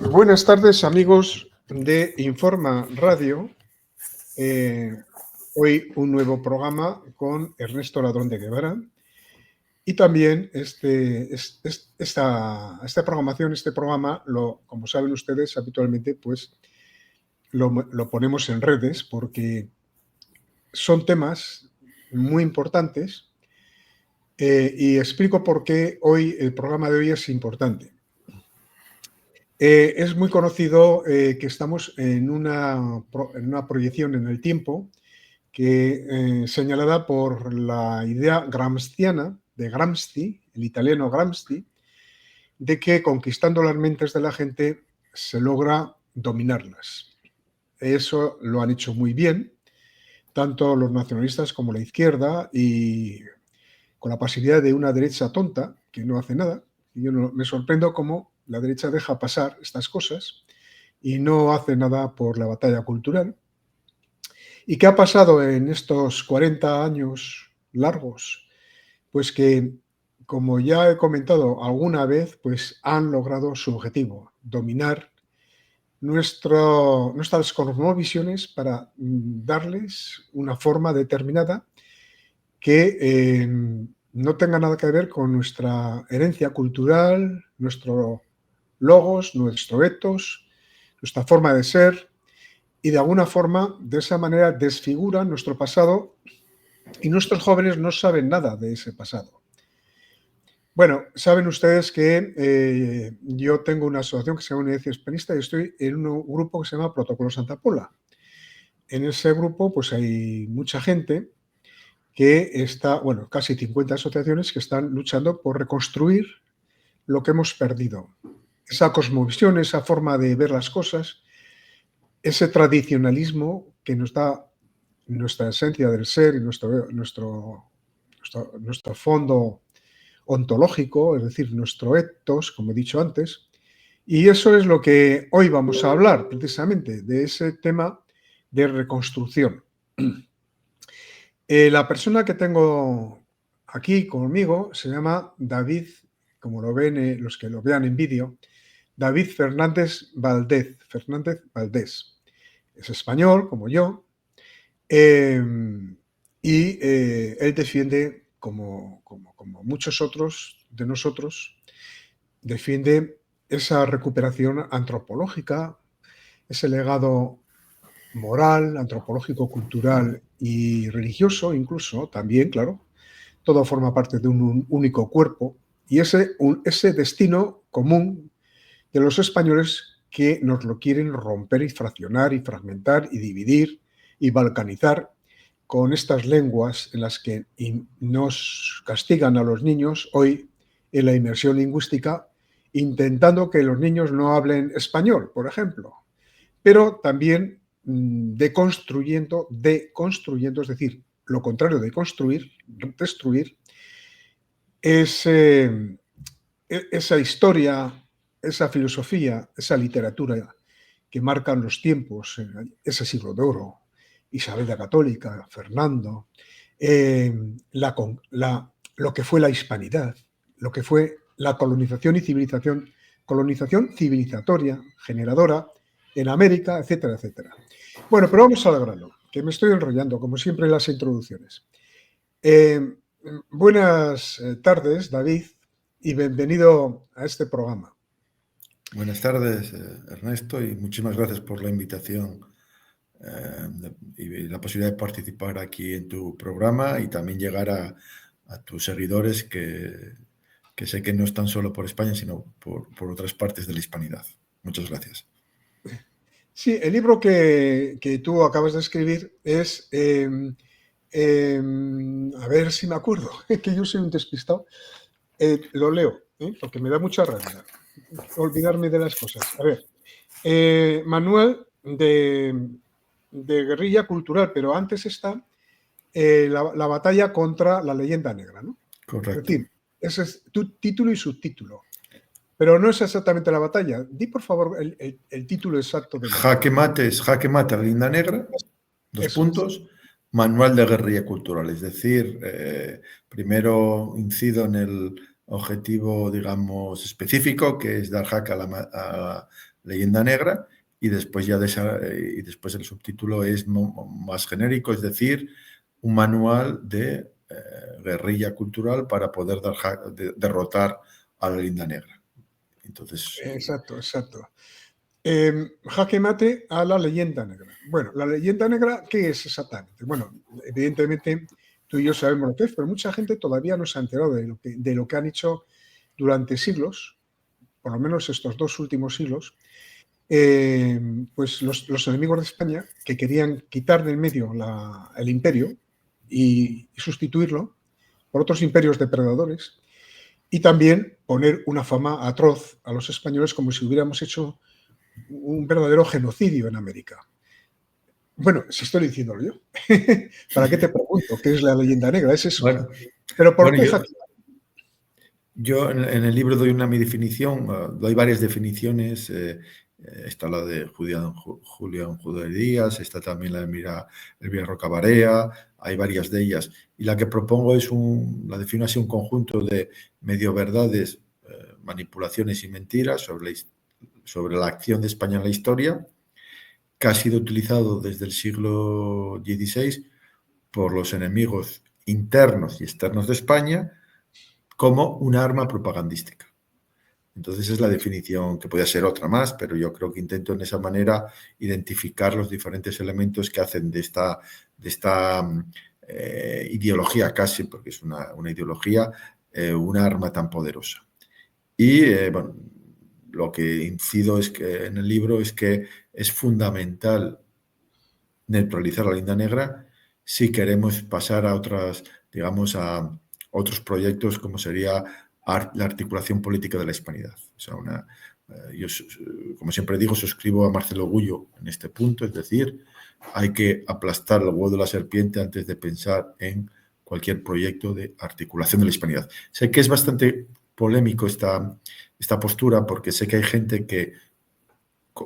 Buenas tardes, amigos de Informa Radio. Hoy un nuevo programa con Ernesto Ladrón de Guevara. Y también esta programación, este programa, como saben ustedes, habitualmente pues lo ponemos en redes porque son temas muy importantes y explico por qué hoy el programa de hoy es importante. Es muy conocido que estamos en una proyección en el tiempo señalada por la idea gramsciana de Gramsci, el italiano Gramsci, de que conquistando las mentes de la gente se logra dominarlas. Eso lo han hecho muy bien, tanto los nacionalistas como la izquierda, y con la pasividad de una derecha tonta que no hace nada. Y yo me sorprendo cómo la derecha deja pasar estas cosas y no hace nada por la batalla cultural. ¿Y qué ha pasado en estos 40 años largos? Pues que, como ya he comentado alguna vez, pues han logrado su objetivo, dominar nuestras cosmovisiones para darles una forma determinada que no tenga nada que ver con nuestra herencia cultural, nuestro logos, nuestro ethos, nuestra forma de ser, y de alguna forma, de esa manera, desfiguran nuestro pasado y nuestros jóvenes no saben nada de ese pasado. Bueno, saben ustedes que yo tengo una asociación que se llama Unidad Hispanista y estoy en un grupo que se llama Protocolo Santa Pola. En ese grupo pues hay mucha gente que está, bueno, casi 50 asociaciones que están luchando por reconstruir lo que hemos perdido. Esa cosmovisión, esa forma de ver las cosas, ese tradicionalismo que nos da nuestra esencia del ser y nuestro fondo ontológico, es decir, nuestro ethos, como he dicho antes. Y eso es lo que hoy vamos a hablar, precisamente, de ese tema de reconstrucción. La persona que tengo aquí conmigo se llama David, como lo ven los que lo vean en vídeo, David Fernández Valdés. Es español, como yo, y él defiende, como muchos otros de nosotros, defiende esa recuperación antropológica, ese legado moral, antropológico, cultural y religioso incluso, también, claro. Todo forma parte de un único cuerpo y ese destino común de los españoles que nos lo quieren romper y fraccionar y fragmentar y dividir y balcanizar con estas lenguas en las que nos castigan a los niños hoy en la inmersión lingüística, intentando que los niños no hablen español, por ejemplo, pero también deconstruyendo, es decir, lo contrario de construir, destruir, esa historia, esa filosofía, esa literatura que marcan los tiempos, ese siglo de oro, Isabel la Católica, Fernando, lo que fue la hispanidad, lo que fue la colonización civilizatoria, generadora en América, etcétera, etcétera. Bueno, pero vamos al grano, que me estoy enrollando, como siempre en las introducciones. Buenas tardes, David, y bienvenido a este programa. Buenas tardes, Ernesto, y muchísimas gracias por la invitación y la posibilidad de participar aquí en tu programa y también llegar a tus seguidores que sé que no están solo por España, sino por otras partes de la hispanidad. Muchas gracias. Sí, el libro que tú acabas de escribir es, a ver si me acuerdo, que yo soy un despistado, lo leo, porque me da mucha rabia olvidarme de las cosas. A ver, manual de guerrilla cultural, pero antes está la batalla contra la leyenda negra, ¿no? Correcto. Es decir, ese es tu título y subtítulo. Pero no es exactamente la batalla. Di, por favor, el título exacto del libro. Jaque mate, la leyenda negra, manual de guerrilla cultural. Es decir, primero incido en el objetivo, digamos, específico, que es dar jaque a leyenda negra, y después y después el subtítulo es más genérico, es decir, un manual de guerrilla cultural para poder derrotar a la leyenda negra. Entonces, Exacto, exacto. Jaque mate a la leyenda negra. Bueno, la leyenda negra, ¿qué es exactamente? Bueno, evidentemente tú y yo sabemos lo que es, pero mucha gente todavía no se ha enterado de lo que han hecho durante siglos, por lo menos estos 2 últimos siglos, pues los enemigos de España, que querían quitar del medio el imperio y sustituirlo por otros imperios depredadores, y también poner una fama atroz a los españoles como si hubiéramos hecho un verdadero genocidio en América. Bueno, si estoy diciéndolo yo. ¿Para qué te pregunto? ¿Qué es la leyenda negra? Es eso. bueno, Pero ¿por bueno qué yo en el libro doy mi definición, doy varias definiciones. Está la de Julián Jude Díaz, está también la de Elvira Rocabarea, hay varias de ellas. Y la que propongo la defino así, un conjunto de medio verdades, manipulaciones y mentiras sobre la acción de España en la historia, que ha sido utilizado desde el siglo XVI por los enemigos internos y externos de España como un arma propagandística. Entonces es la definición, que podría ser otra más, pero yo creo que intento en esa manera identificar los diferentes elementos que hacen de esta ideología casi, porque es una ideología, una arma tan poderosa. Y bueno, lo que incido es que en el libro es que es fundamental neutralizar la leyenda negra si queremos pasar a otras, digamos, a otros proyectos como sería la articulación política de la hispanidad. O sea, yo, como siempre digo, suscribo a Marcelo Gullo en este punto, es decir, hay que aplastar el huevo de la serpiente antes de pensar en cualquier proyecto de articulación de la hispanidad. Sé que es bastante polémico esta postura, porque sé que hay gente que,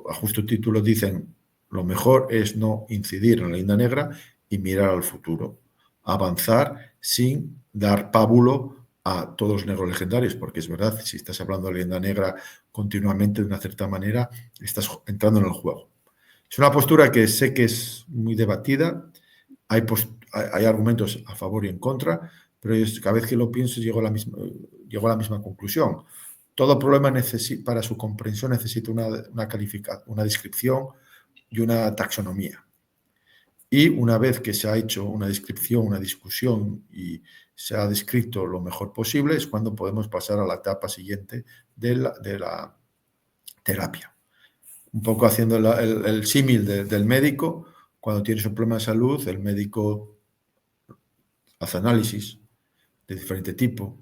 a justo título, dicen lo mejor es no incidir en la leyenda negra y mirar al futuro, avanzar sin dar pábulo a todos los negros legendarios, porque es verdad, si estás hablando de leyenda negra continuamente, de una cierta manera, estás entrando en el juego. Es una postura que sé que es muy debatida, hay argumentos a favor y en contra, pero cada vez que lo pienso llego a la misma conclusión. Todo problema para su comprensión necesita una descripción y una taxonomía. Y una vez que se ha hecho una descripción, una discusión y se ha descrito lo mejor posible, es cuando podemos pasar a la etapa siguiente de la terapia. Un poco haciendo el símil del médico. Cuando tienes un problema de salud, el médico hace análisis de diferente tipo,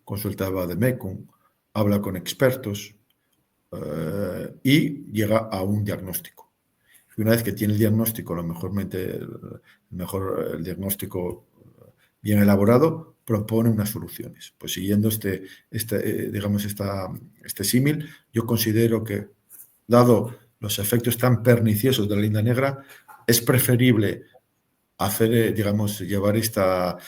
consulta a Vademecum, habla con expertos y llega a un diagnóstico. Y una vez que tiene el diagnóstico, el diagnóstico bien elaborado, propone unas soluciones. Pues siguiendo este símil, yo considero que, dado los efectos tan perniciosos de la leyenda negra, es preferible llevar esta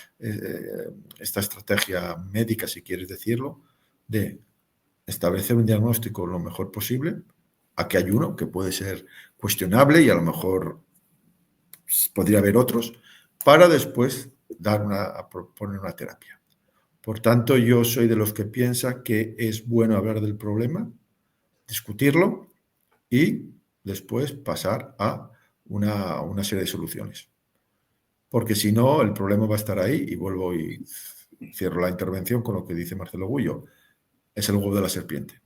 estrategia médica, si quieres decirlo, de establecer un diagnóstico lo mejor posible. Aquí hay uno que puede ser cuestionable y a lo mejor podría haber otros, para después proponer una terapia. Por tanto, yo soy de los que piensa que es bueno hablar del problema, discutirlo y después pasar a una serie de soluciones. Porque si no, el problema va a estar ahí, y vuelvo y cierro la intervención con lo que dice Marcelo Gullo. Es el huevo de la serpiente.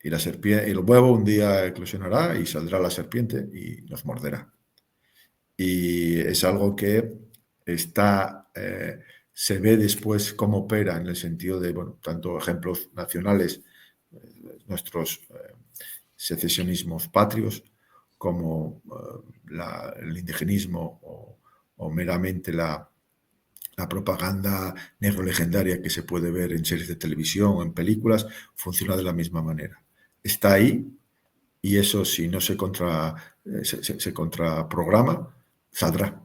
Y el huevo un día eclosionará y saldrá la serpiente y nos morderá. Y es algo que se ve después cómo opera, en el sentido de, bueno, tanto ejemplos nacionales, nuestros secesionismos patrios, como el indigenismo o meramente la propaganda negro legendaria que se puede ver en series de televisión o en películas, funciona de la misma manera. Está ahí, y eso, si no se contraprograma, saldrá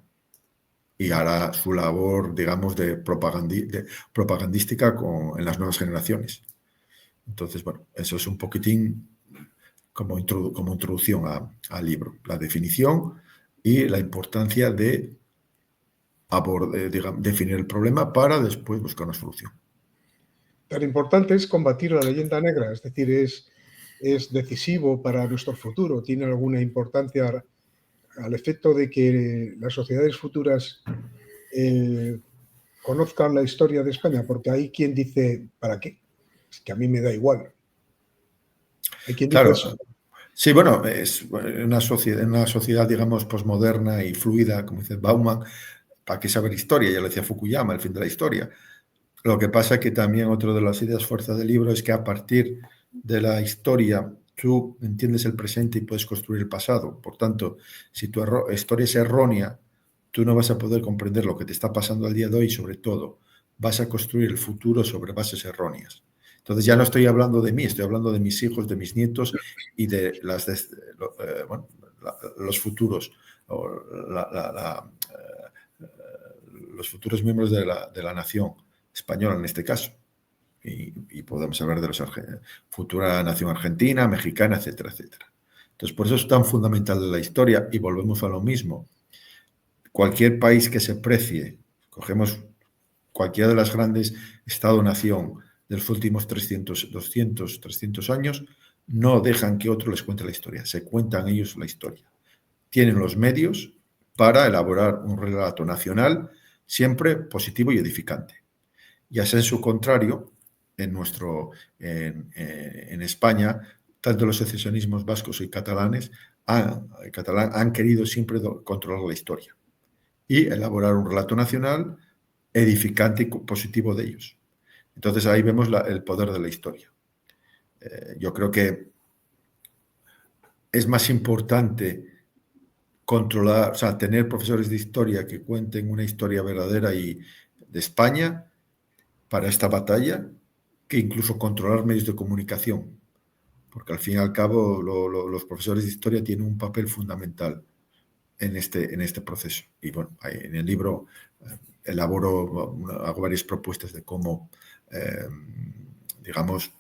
y hará su labor, digamos, de propagandística en las nuevas generaciones. Entonces, bueno, eso es un poquitín como introducción al libro, la definición y la importancia de definir el problema para después buscar una solución. Tan importante es combatir la leyenda negra, es decir, es decisivo para nuestro futuro, tiene alguna importancia al efecto de que las sociedades futuras conozcan la historia de España, porque hay quien dice, ¿para qué? Es que a mí me da igual. Hay quien dice Claro, eso. sí, bueno, es una sociedad, digamos, posmoderna y fluida, como dice Bauman, ¿para qué saber historia? Ya lo decía Fukuyama, el fin de la historia. Lo que pasa es que también otra de las ideas fuerza del libro es que a partir de la historia tú entiendes el presente y puedes construir el pasado. Por tanto, si tu historia es errónea, tú no vas a poder comprender lo que te está pasando al día de hoy y sobre todo vas a construir el futuro sobre bases erróneas. Entonces ya no estoy hablando de mí, estoy hablando de mis hijos, de mis nietos y de los futuros, o los futuros miembros de la nación española en este caso. Y podemos hablar de la futura nación argentina, mexicana, etcétera, etcétera. Entonces, por eso es tan fundamental de la historia y volvemos a lo mismo. Cualquier país que se precie, cogemos cualquiera de las grandes Estado-nación de los últimos 300 años, no dejan que otro les cuente la historia, se cuentan ellos la historia. Tienen los medios para elaborar un relato nacional siempre positivo y edificante. Ya sea en su contrario, en España, tanto los secesionismos vascos y catalanes han querido siempre controlar la historia y elaborar un relato nacional edificante y positivo de ellos. Entonces ahí vemos el poder de la historia. Yo creo que es más importante controlar, o sea, tener profesores de historia que cuenten una historia verdadera y de España para esta batalla, que incluso controlar medios de comunicación, porque al fin y al cabo los profesores de historia tienen un papel fundamental en este proceso. Y bueno, en el libro hago varias propuestas de cómo, digamos,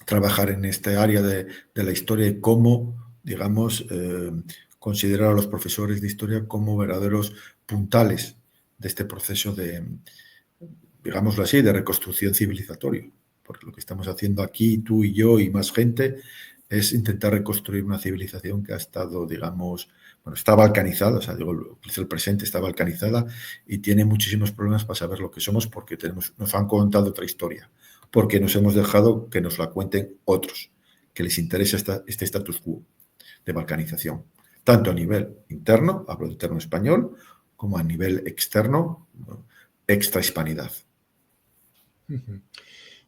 trabajar en este área de la historia y cómo, digamos, considerar a los profesores de historia como verdaderos puntales de este proceso de, digámoslo así, de reconstrucción civilizatoria. Porque lo que estamos haciendo aquí, tú y yo y más gente, es intentar reconstruir una civilización que ha estado, digamos, bueno, está balcanizada, o sea, digo, el presente está balcanizada y tiene muchísimos problemas para saber lo que somos porque nos han contado otra historia, porque nos hemos dejado que nos la cuenten otros, que les interesa este status quo de balcanización, tanto a nivel interno, hablo de interno español, como a nivel externo, extra hispanidad.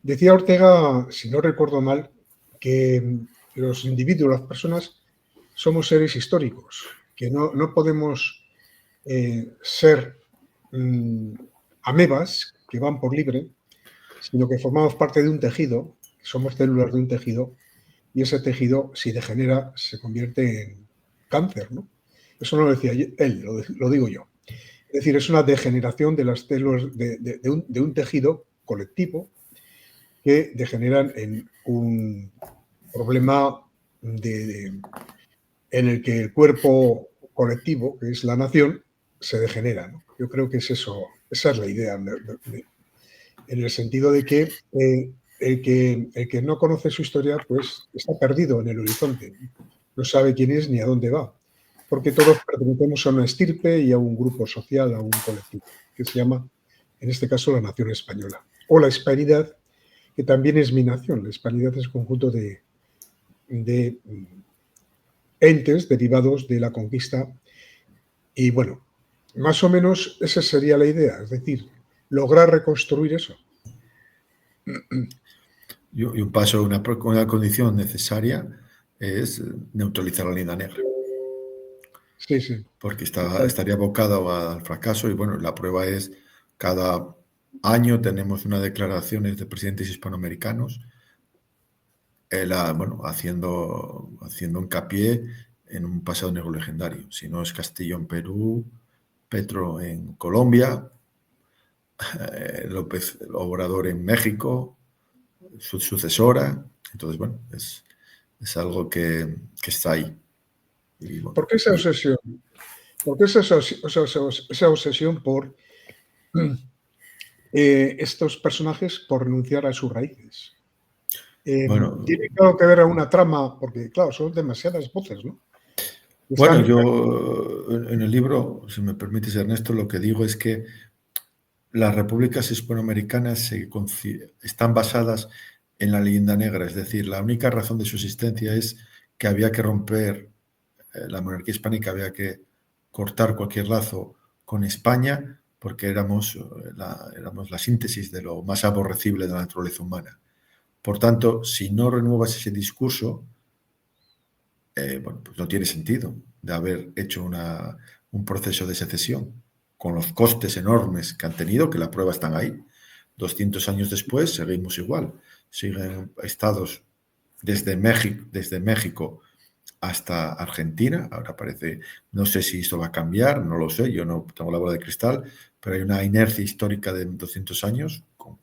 Decía Ortega, si no recuerdo mal, que los individuos, las personas, somos seres históricos, que no podemos ser amebas que van por libre, sino que formamos parte de un tejido, somos células de un tejido, y ese tejido, si degenera, se convierte en cáncer, ¿no? Eso no lo decía él, lo digo yo. Es decir, es una degeneración de las células de un tejido colectivo que degeneran en un problema en el que el cuerpo colectivo, que es la nación, se degenera, ¿no? Yo creo que es eso, esa es la idea, en el sentido de que el que no conoce su historia, pues está perdido en el horizonte, no sabe quién es ni a dónde va, porque todos pertenecemos a una estirpe y a un grupo social, a un colectivo, que se llama, en este caso, la nación española, o la hispanidad, que también es mi nación. La hispanidad es un conjunto de entes derivados de la conquista y, bueno, más o menos esa sería la idea, es decir, lograr reconstruir eso. Y un paso, una condición necesaria es neutralizar la leyenda negra. Sí, sí. Porque estaría abocado al fracaso y bueno, la prueba es cada año tenemos unas declaraciones de presidentes hispanoamericanos haciendo hincapié en un pasado negro legendario. Si no es Castillo en Perú, Petro en Colombia, López Obrador en México, su sucesora. Entonces, bueno, es algo que está ahí. Y, bueno, ¿Por qué esa obsesión? ¿Por qué esa obsesión por estos personajes por renunciar a sus raíces? bueno, Tiene claro que ver a una trama, porque claro, son demasiadas voces, ¿no? bueno, Están, yo en el libro, si me permites, Ernesto, lo que digo es que las repúblicas hispanoamericanas están basadas en la leyenda negra, es decir, la única razón de su existencia es que había que romper la monarquía hispánica, había que cortar cualquier lazo con España porque éramos la síntesis de lo más aborrecible de la naturaleza humana. Por tanto, si no renuevas ese discurso, bueno, pues no tiene sentido de haber hecho un proceso de secesión con los costes enormes que han tenido, que la prueba están ahí. 200 años después seguimos igual. Siguen estados desde México hasta Argentina. Ahora parece, no sé si esto va a cambiar, no lo sé, yo no tengo la bola de cristal, pero hay una inercia histórica de 200 años, con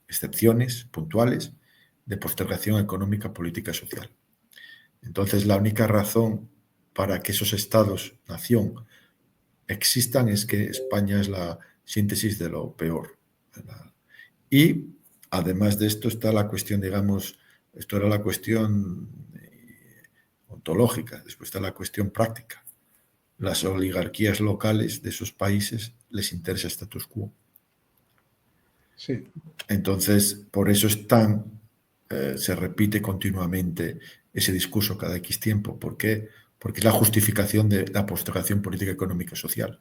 excepciones puntuales, de postergación económica, política y social. Entonces, la única razón para que esos estados-nación existan es que España es la síntesis de lo peor. Y además de esto está la cuestión, digamos, esto era la cuestión ontológica, después está la cuestión práctica. Las oligarquías locales de esos países les interesa el status quo. sí, Entonces, por eso se repite continuamente ese discurso cada X tiempo. ¿Por qué? Porque es la justificación de la postergación política, económica y social.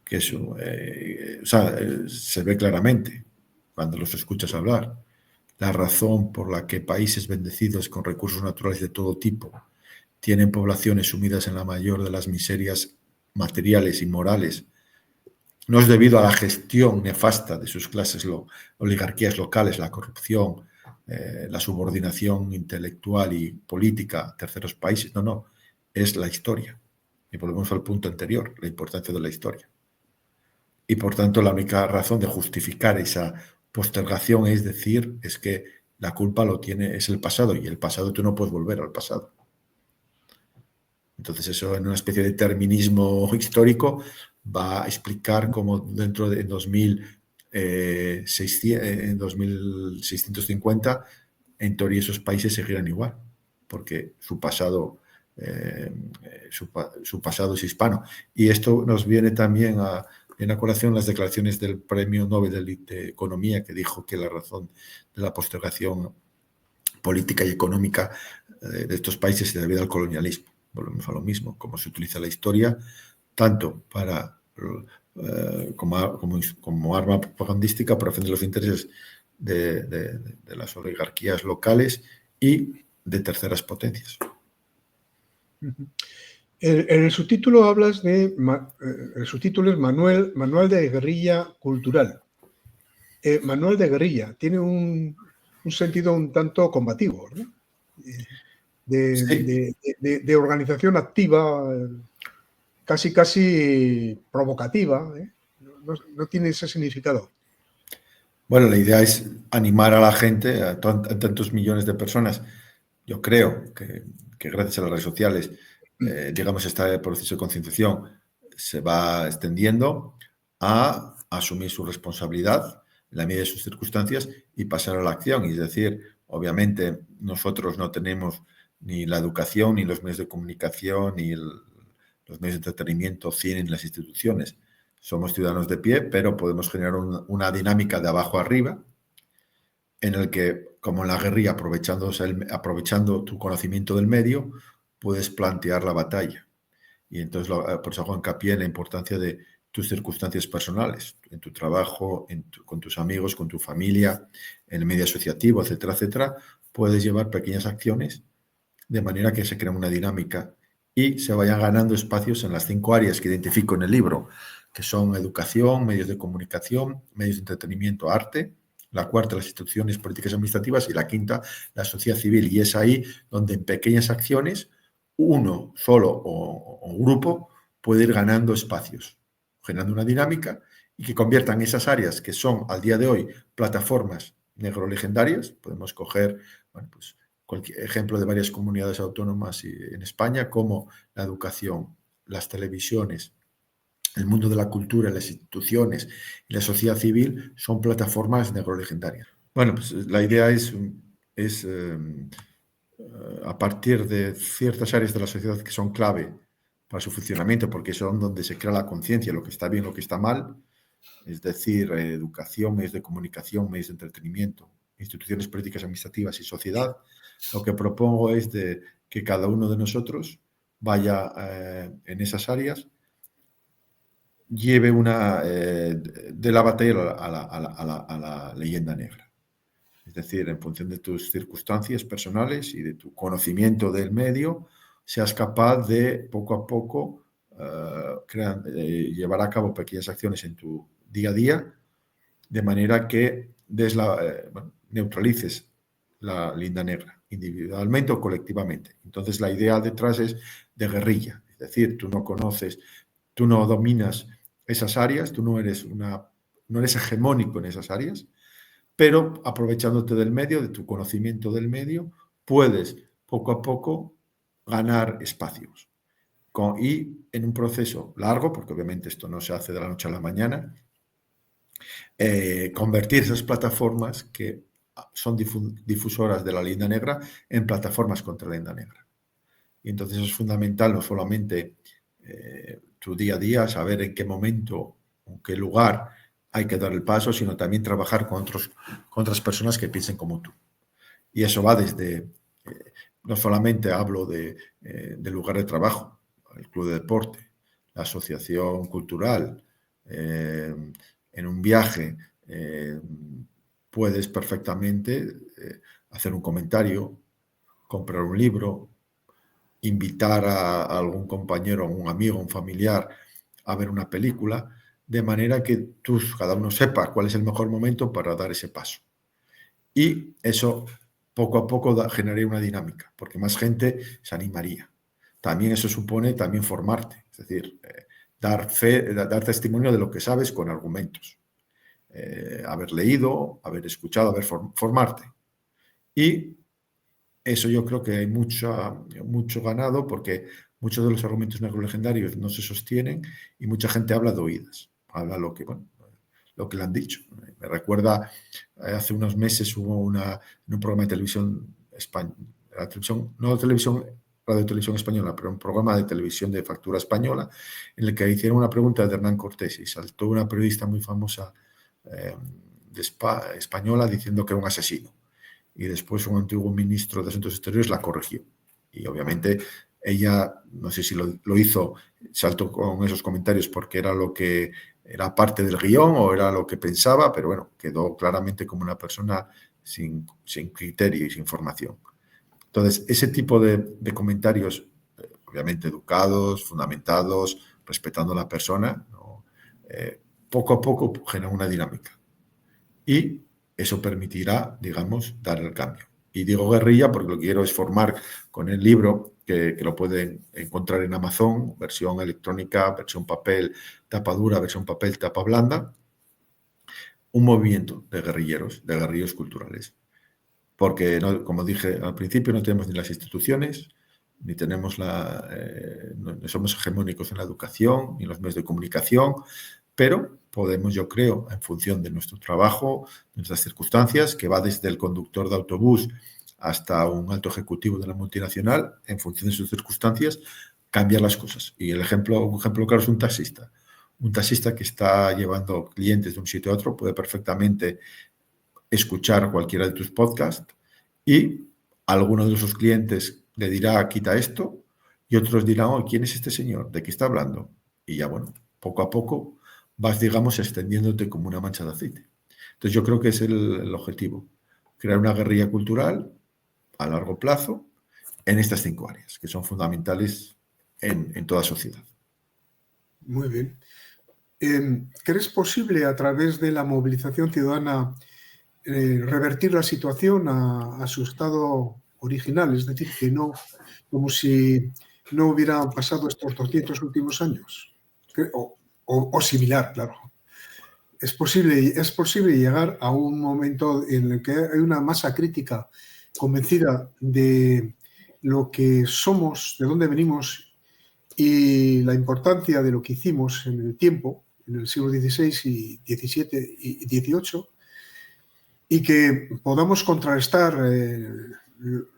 Que eso, se ve claramente cuando los escuchas hablar. La razón por la que países bendecidos con recursos naturales de todo tipo tienen poblaciones sumidas en la mayor de las miserias materiales y morales no es debido a la gestión nefasta de sus oligarquías locales, la corrupción, la subordinación intelectual y política a terceros países. No, no, es la historia. Y volvemos al punto anterior, la importancia de la historia. Y por tanto, la única razón de justificar esa postergación es que la culpa es el pasado, y el pasado tú no puedes volver al pasado. Entonces, eso en una especie de determinismo histórico va a explicar cómo dentro de 2650, en teoría esos países seguirán igual, porque su pasado es hispano. Y esto nos viene también en colación las declaraciones del Premio Nobel de Economía, que dijo que la razón de la postergación política y económica de estos países se debe al colonialismo. Volvemos a lo mismo, cómo se utiliza la historia tanto como arma propagandística para defender los intereses de las oligarquías locales y de terceras potencias. En el subtítulo hablas de, el subtítulo es Manual de Guerrilla Cultural. Manual de guerrilla tiene un sentido un tanto combativo, ¿no? Sí. De organización activa, casi provocativa, ¿eh? No tiene ese significado. Bueno, la idea es animar a la gente, a tantos millones de personas. Yo creo que gracias a las redes sociales, digamos, este proceso de concienciación se va extendiendo a asumir su responsabilidad en la medida de sus circunstancias y pasar a la acción. Y es decir, obviamente nosotros no tenemos ni la educación, ni los medios de comunicación, ni los medios de entretenimiento tienen las instituciones. Somos ciudadanos de pie, pero podemos generar una dinámica de abajo arriba en el que, como en la guerrilla, aprovechando tu conocimiento del medio, puedes plantear la batalla. Y entonces, por eso hago hincapié en la importancia de tus circunstancias personales, en tu trabajo, con tus amigos, con tu familia, en el medio asociativo, etcétera, etcétera. Puedes llevar pequeñas acciones de manera que se crea una dinámica y se vayan ganando espacios en las 5 áreas que identifico en el libro, que son educación, medios de comunicación, medios de entretenimiento, arte. La cuarta, las instituciones políticas y administrativas, y la quinta, la sociedad civil. Y es ahí donde en pequeñas acciones, uno solo o un grupo puede ir ganando espacios, generando una dinámica y que conviertan esas áreas que son al día de hoy plataformas negro-legendarias. Podemos coger, bueno, pues ejemplo de varias comunidades autónomas en España, como la educación, las televisiones, el mundo de la cultura, las instituciones y la sociedad civil son plataformas negrolegendarias. Bueno, pues la idea es a partir de ciertas áreas de la sociedad que son clave para su funcionamiento, porque son donde se crea la conciencia, lo que está bien, lo que está mal, es decir, educación, medios de comunicación, medios de entretenimiento, instituciones políticas, administrativas y sociedad. Lo que propongo es que cada uno de nosotros vaya en esas áreas, lleve de la batalla a la leyenda negra. Es decir, en función de tus circunstancias personales y de tu conocimiento del medio, seas capaz de poco a poco llevar a cabo pequeñas acciones en tu día a día, de manera que neutralices la leyenda negra, individualmente o colectivamente. Entonces, la idea detrás es de guerrilla, es decir, tú no dominas esas áreas, tú no eres hegemónico en esas áreas, pero aprovechándote del medio, de tu conocimiento del medio, puedes poco a poco ganar espacios. Y en un proceso largo, porque obviamente esto no se hace de la noche a la mañana, convertir esas plataformas que son difusoras de la leyenda negra en plataformas contra la leyenda negra. Y entonces es fundamental no solamente tu día a día, saber en qué momento, en qué lugar hay que dar el paso, sino también trabajar con otras personas que piensen como tú. Y eso va desde, no solamente hablo del lugar de trabajo, el club de deporte, la asociación cultural, en un viaje, puedes perfectamente hacer un comentario, comprar un libro, invitar a algún compañero, a un amigo, a un familiar a ver una película, de manera que cada uno sepa cuál es el mejor momento para dar ese paso. Y eso poco a poco generaría una dinámica, porque más gente se animaría. También eso supone también formarte, es decir, dar testimonio de lo que sabes con argumentos. Haber leído, haber escuchado, formarte. Y eso yo creo que hay mucho ganado, porque muchos de los argumentos negrolegendarios no se sostienen y mucha gente habla de oídas, habla lo que le han dicho. Me recuerda, hace unos meses hubo en un programa de televisión española, Radio Televisión Española, pero un programa de televisión de factura española, en el que hicieron una pregunta de Hernán Cortés y saltó una periodista muy famosa española diciendo que era un asesino. Y después un antiguo ministro de Asuntos Exteriores la corrigió. Y obviamente ella, no sé si lo hizo, saltó con esos comentarios porque era parte del guión o era lo que pensaba, pero bueno, quedó claramente como una persona sin criterio y sin formación. Entonces, ese tipo de comentarios, obviamente educados, fundamentados, respetando a la persona, ¿no? Poco a poco genera una dinámica. Y eso permitirá, digamos, dar el cambio. Y digo guerrilla porque lo que quiero es formar con el libro, que lo pueden encontrar en Amazon, versión electrónica, versión papel, tapa dura, versión papel, tapa blanda, un movimiento de guerrilleros culturales. Porque, como dije al principio, no tenemos ni las instituciones, ni tenemos no somos hegemónicos en la educación, ni en los medios de comunicación, pero podemos, yo creo, en función de nuestro trabajo, de nuestras circunstancias, que va desde el conductor de autobús hasta un alto ejecutivo de la multinacional, en función de sus circunstancias, cambiar las cosas. Y un ejemplo claro es un taxista. Un taxista que está llevando clientes de un sitio a otro puede perfectamente escuchar cualquiera de tus podcasts y alguno de esos clientes le dirá, quita esto, y otros dirán, oh, ¿quién es este señor? ¿De qué está hablando? Y ya, bueno, poco a poco vas, digamos, extendiéndote como una mancha de aceite. Entonces yo creo que es el objetivo, crear una guerrilla cultural a largo plazo en estas 5 áreas, que son fundamentales en toda sociedad. Muy bien. ¿Crees posible, a través de la movilización ciudadana, revertir la situación a su estado original? Es decir, que no, como si no hubieran pasado estos 200 últimos años. O similar, claro. ¿Es posible llegar a un momento en el que hay una masa crítica convencida de lo que somos, de dónde venimos y la importancia de lo que hicimos en el tiempo, en el siglo XVI y XVII y XVIII, y que podamos contrarrestar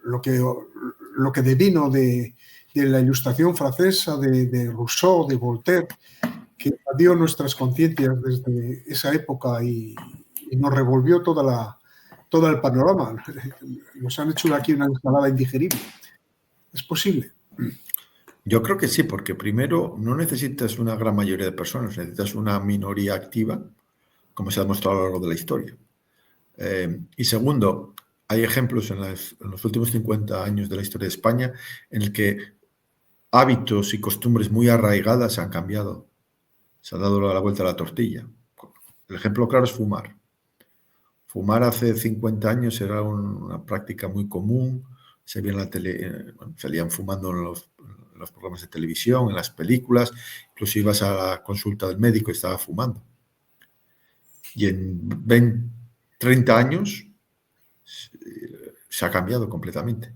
lo que devino de la Ilustración francesa, de Rousseau, de Voltaire, que invadió nuestras conciencias desde esa época y nos revolvió todo el panorama. Nos han hecho aquí una ensalada indigerible. ¿Es posible? Yo creo que sí, porque primero no necesitas una gran mayoría de personas, necesitas una minoría activa, como se ha demostrado a lo largo de la historia. Y segundo, hay ejemplos en los últimos 50 años de la historia de España en el que hábitos y costumbres muy arraigadas han cambiado. Se ha dado la vuelta a la tortilla. El ejemplo claro es fumar. Fumar hace 50 años era una práctica muy común. Se veía en la tele, salían fumando en los programas de televisión, en las películas. Incluso ibas a la consulta del médico y estaba fumando. Y en 30 años se ha cambiado completamente.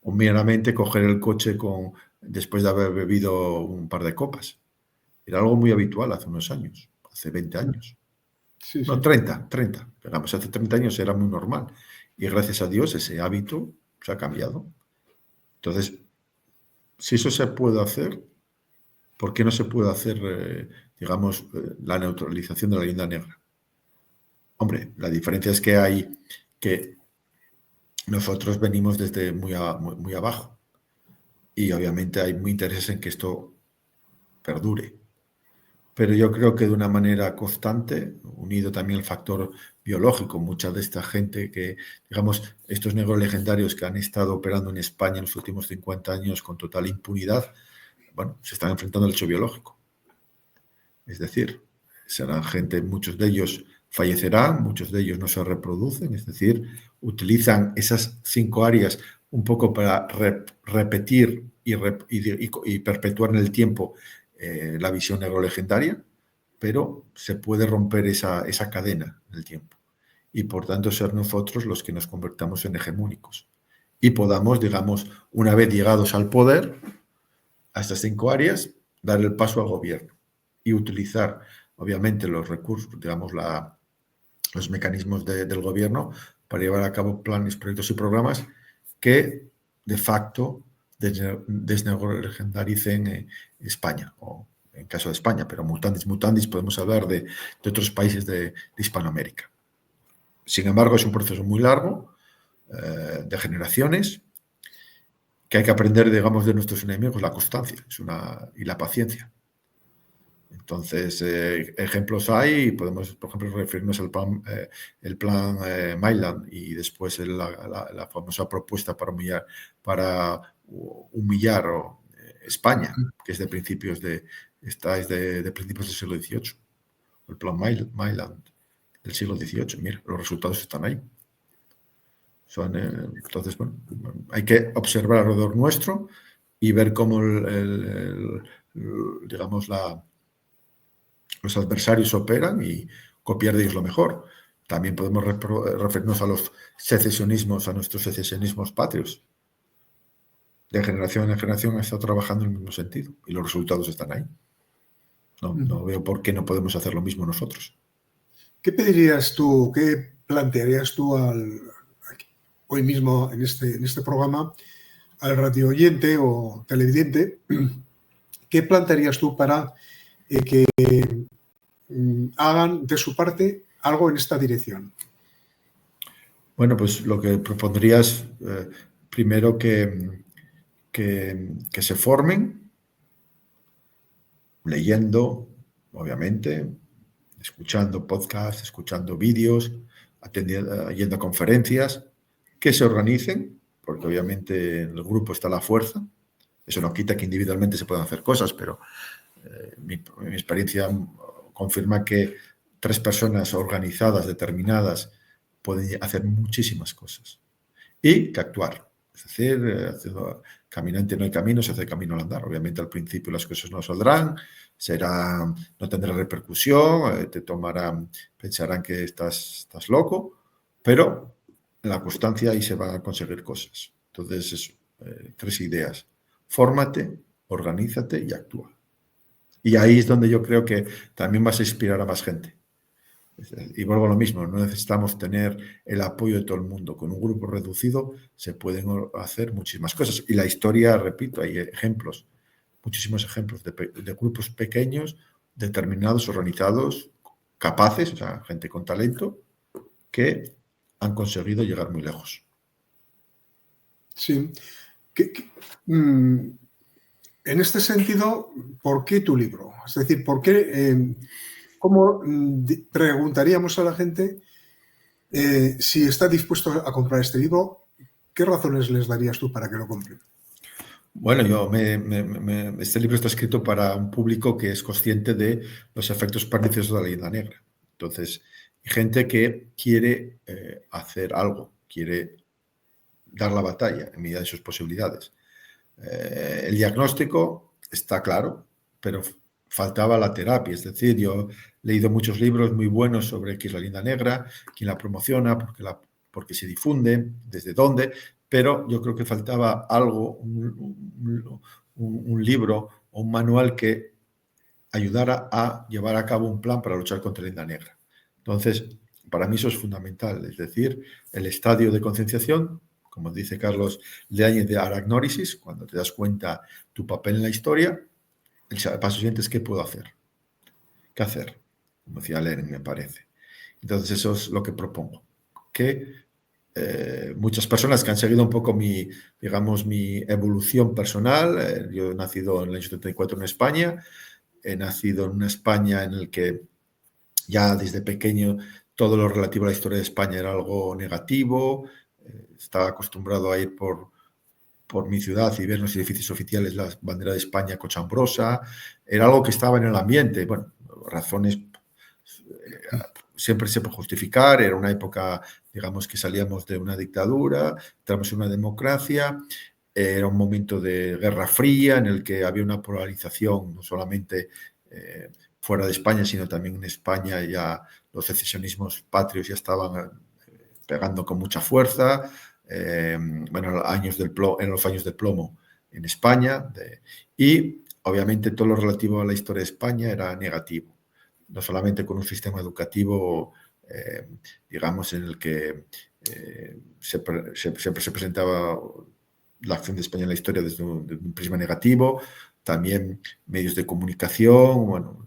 O meramente coger el coche después de haber bebido un par de copas. Era algo muy habitual hace unos años, hace 20 años. Sí, No, sí. 30. Digamos, hace 30 años era muy normal. Y gracias a Dios ese hábito se ha cambiado. Entonces, si eso se puede hacer, ¿por qué no se puede hacer, la neutralización de la leyenda negra? Hombre, la diferencia es que nosotros venimos desde muy abajo y obviamente hay muy interés en que esto perdure. Pero yo creo que de una manera constante, unido también el factor biológico, mucha de esta gente estos negros legendarios que han estado operando en España en los últimos 50 años con total impunidad, bueno, se están enfrentando al hecho biológico. Es decir, serán gente, muchos de ellos fallecerán, muchos de ellos no se reproducen, es decir, utilizan esas 5 áreas un poco para repetir y perpetuar en el tiempo la visión negrolegendaria, pero se puede romper esa cadena en el tiempo y por tanto ser nosotros los que nos convertamos en hegemónicos y podamos, una vez llegados al poder, a estas 5 áreas, dar el paso al gobierno y utilizar, obviamente, los recursos, los mecanismos del gobierno para llevar a cabo planes, proyectos y programas que, de facto, desnegrolegendaricen España, o en caso de España, pero mutandis, podemos hablar de otros países de Hispanoamérica. Sin embargo, es un proceso muy largo, de generaciones, que hay que aprender, de nuestros enemigos, la constancia y la paciencia. Entonces, ejemplos hay, podemos, por ejemplo, referirnos al plan Mylan y después la famosa propuesta para humillar España, que es de principios del siglo XVIII. El plan Mylan del siglo XVIII, mira, los resultados están ahí. Entonces, bueno, hay que observar alrededor nuestro y ver cómo los adversarios operan y copiar de ellos lo mejor. También podemos referirnos a los secesionismos, a nuestros secesionismos patrios. De generación en generación ha estado trabajando en el mismo sentido y los resultados están ahí. No veo por qué no podemos hacer lo mismo nosotros. ¿Qué pedirías tú, qué plantearías tú hoy mismo en este programa al radio oyente o televidente? ¿Qué plantearías tú para que hagan de su parte algo en esta dirección? Bueno, pues lo que propondría es primero que se formen leyendo, obviamente, escuchando podcasts, escuchando vídeos, yendo a conferencias, que se organicen, porque obviamente en el grupo está la fuerza. Eso no quita que individualmente se puedan hacer cosas, pero mi experiencia confirma que 3 personas organizadas, determinadas, pueden hacer muchísimas cosas. Y que actuar. Es decir, caminante no hay camino, se hace camino al andar. Obviamente al principio las cosas no saldrán, no tendrá repercusión, pensarán que estás loco, pero en la constancia y se van a conseguir cosas. Entonces, eso, 3 ideas. Fórmate, organízate y actúa. Y ahí es donde yo creo que también vas a inspirar a más gente. Y vuelvo a lo mismo, no necesitamos tener el apoyo de todo el mundo. Con un grupo reducido se pueden hacer muchísimas cosas. Y la historia, repito, hay ejemplos, muchísimos ejemplos de grupos pequeños, determinados, organizados, capaces, o sea, gente con talento, que han conseguido llegar muy lejos. Sí. En este sentido, ¿por qué tu libro? Es decir, ¿por qué? ¿Cómo preguntaríamos a la gente si está dispuesto a comprar este libro? ¿Qué razones les darías tú para que lo compren? Bueno, este libro está escrito para un público que es consciente de los efectos perniciosos de la leyenda negra. Entonces, hay gente que quiere hacer algo, quiere dar la batalla en medida de sus posibilidades. El diagnóstico está claro, pero faltaba la terapia. Es decir, yo he leído muchos libros muy buenos sobre qué es la leyenda negra, quién la promociona, por qué se difunde, desde dónde, pero yo creo que faltaba algo, un libro o un manual que ayudara a llevar a cabo un plan para luchar contra la leyenda negra. Entonces, para mí eso es fundamental, es decir, el estadio de concienciación, como dice Carlos Leáñez de Aragnórisis, cuando te das cuenta tu papel en la historia, el paso siguiente es ¿qué puedo hacer? ¿Qué hacer? Como decía Lenin, me parece. Entonces eso es lo que propongo, que muchas personas que han seguido un poco mi evolución personal, yo he nacido en el año 74 en España, he nacido en una España en la que ya desde pequeño todo lo relativo a la historia de España era algo negativo, estaba acostumbrado a ir por mi ciudad y ver en los edificios oficiales la bandera de España cochambrosa, era algo que estaba en el ambiente, bueno, razones siempre se puede justificar, era una época, digamos, que salíamos de una dictadura, entramos en una democracia, era un momento de guerra fría en el que había una polarización no solamente fuera de España, sino también en España ya los secesionismos patrios ya estaban pegando con mucha fuerza, bueno, en los años de plomo en España, y obviamente todo lo relativo a la historia de España era negativo, no solamente con un sistema educativo, digamos, en el que siempre se presentaba la acción de España en la historia desde un prisma negativo, también medios de comunicación, bueno,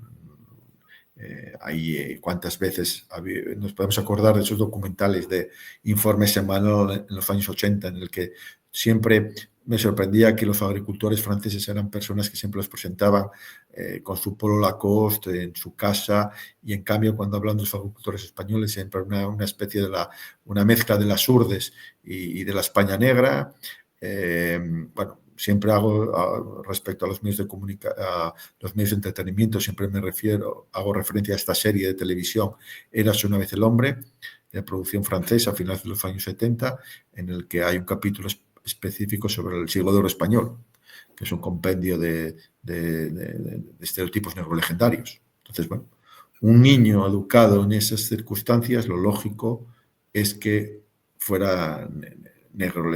cuántas veces nos podemos acordar de esos documentales de Informe Semanal en los años 80, en el que siempre me sorprendía que los agricultores franceses eran personas que siempre los presentaban con su polo Lacoste en su casa, y en cambio cuando hablan de los agricultores españoles siempre una especie de una mezcla de las urdes y de la España negra. Bueno, siempre hago respecto a los medios los medios de entretenimiento, siempre hago referencia a esta serie de televisión, Érase una vez el hombre, de producción francesa a finales de los años 70, en el que hay un capítulo específico sobre el siglo de oro español, que es un compendio de estereotipos negrolegendarios. Entonces, bueno, un niño educado en esas circunstancias, lo lógico es que fuera negro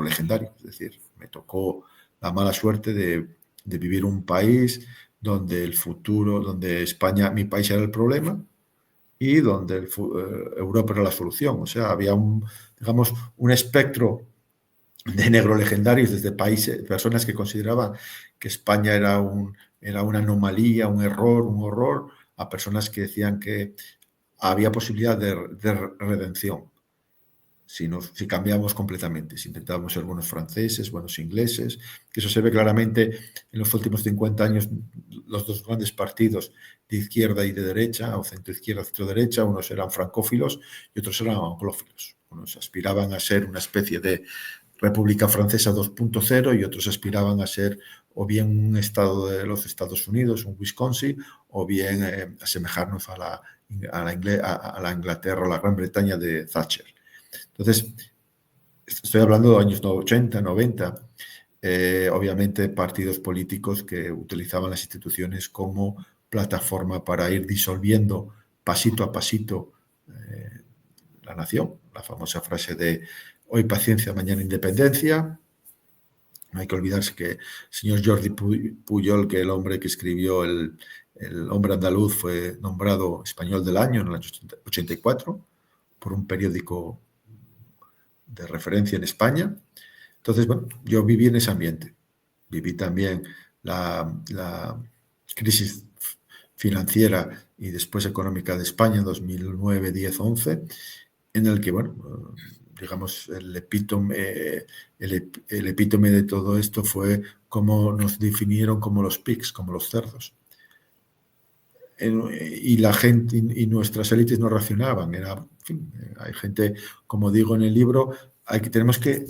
legendario, es decir, me tocó la mala suerte de vivir un país donde el futuro, donde España, mi país era el problema y donde Europa era la solución. O sea, había digamos, un espectro de negro legendarios desde países, personas que consideraban que España era una anomalía, un error, un horror, a personas que decían que había posibilidad de redención. Si cambiamos completamente, si intentábamos ser buenos franceses, buenos ingleses, que eso se ve claramente en los últimos 50 años, los dos grandes partidos de izquierda y de derecha, o centro-izquierda, centro-derecha, unos eran francófilos y otros eran anglófilos. Unos aspiraban a ser una especie de República Francesa 2.0 y otros aspiraban a ser o bien un estado de los Estados Unidos, un Wisconsin, o bien asemejarnos a la Inglaterra o la Gran Bretaña de Thatcher. Entonces, estoy hablando de años 80, 90, obviamente partidos políticos que utilizaban las instituciones como plataforma para ir disolviendo pasito a pasito La Nación, la famosa frase de hoy paciencia, mañana independencia. No hay que olvidarse que el señor Jordi Pujol, que el hombre que escribió el hombre andaluz, fue nombrado español del año en el año 84 por un periódico de referencia en España. Entonces, bueno, yo viví en ese ambiente. Viví también la crisis financiera y después económica de España en 2009, 10, 11, en el que, bueno, digamos, el epítome de todo esto fue cómo nos definieron como los pigs, como los cerdos. Y la gente y nuestras élites no reaccionaban. En fin, hay gente, como digo en el libro, tenemos que